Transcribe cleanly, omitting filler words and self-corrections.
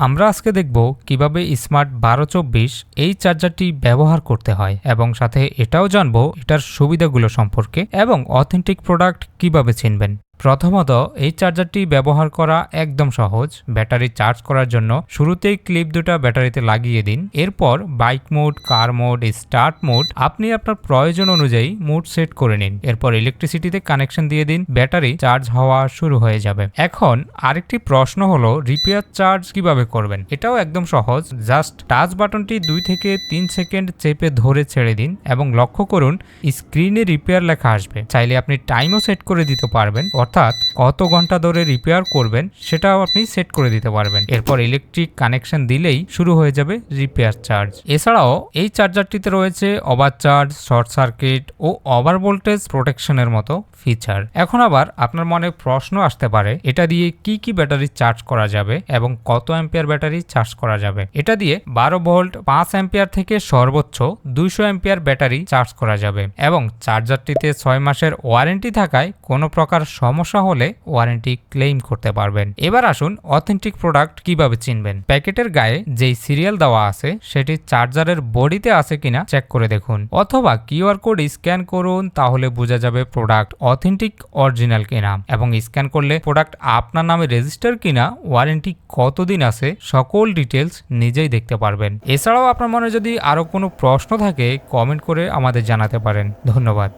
আমরা আজকে দেখব কিভাবে স্মার্ট 1224 এই চার্জারটি ব্যবহার করতে হয় এবং সাথে এটাও জানবো এটার সুবিধাগুলো সম্পর্কে এবং অথেন্টিক প্রোডাক্ট কিভাবে চিনবেন। প্রথমত এই চার্জারটি ব্যবহার করা একদম সহজ। ব্যাটারি চার্জ করার জন্য শুরুতেই ক্লিপ দুটা ব্যাটারিতে লাগিয়ে দিন। এরপর বাইক মোড, কার মোড, স্টার্ট মোড আপনি আপনার প্রয়োজন অনুযায়ী মোড সেট করে নিন। এরপর ইলেকট্রিসিটিতে কানেকশন দিয়ে দিন, ব্যাটারি চার্জ হওয়া শুরু হয়ে যাবে। এখন আরেকটি প্রশ্ন হলো রিপেয়ার চার্জ কিভাবে করবেন। এটাও একদম সহজ। জাস্ট টাচ বাটনটি 2 থেকে 3 সেকেন্ড চেপে ধরে ছেড়ে দিন এবং লক্ষ্য করুন স্ক্রিনে রিপেয়ার লেখা আসবে। চাইলে আপনি টাইমও সেট করে দিতে পারবেন, অর্থাৎ কত ঘন্টা ধরে রিপেয়ার করবেন সেটাও আপনি সেট করে দিতে পারবেন। এরপর ইলেকট্রিক কানেকশন দিলেই শুরু হয়ে যাবে রিপেয়ার চার্জ। এছাড়াও এই চার্জারটিতে রয়েছে ওভার চার্জ, শর্ট সার্কিট ও ওভার ভোল্টেজ প্রোটেকশনের মতো ফিচার। এখন আবার আপনার মনে প্রশ্ন আসতে পারে এটা দিয়ে কি কি ব্যাটারি চার্জ করা যাবে এবং কত অ্যাম্পিয়ার ব্যাটারি চার্জ করা যাবে। এটা দিয়ে 12 ভোল্ট 5 অ্যাম্পিয়ার থেকে সর্বোচ্চ 200 অ্যাম্পিয়ার ব্যাটারি চার্জ করা যাবে এবং চার্জারটিতে 6 মাসের ওয়ারেন্টি থাকায় কোনো প্রকার সমস্যা হলে ওয়ারেন্টি ক্লেইম করতে পারবেন। এবার আসুন অথেন্টিক প্রোডাক্ট কিভাবে চিনবেন। প্যাকেটের গায়ে যেই সিরিয়াল দেওয়া আছে সেটি চার্জারের বডিতে আছে কিনা চেক করে দেখুন, অথবা কিউআর কোড স্ক্যান করুন, তাহলে বোঝা যাবে প্রোডাক্ট অথেন্টিক অরিজিনাল কিনা এবং স্ক্যান করলে প্রোডাক্ট আপনার নামে রেজিস্টার কিনা, ওয়ারেন্টি কতদিন আছে, সকল ডিটেলস নিজেই দেখতে পারবেন। এছাড়াও আপনার মনে যদি আরো কোনো প্রশ্ন থাকে কমেন্ট করে আমাদের জানাতে পারেন। ধন্যবাদ।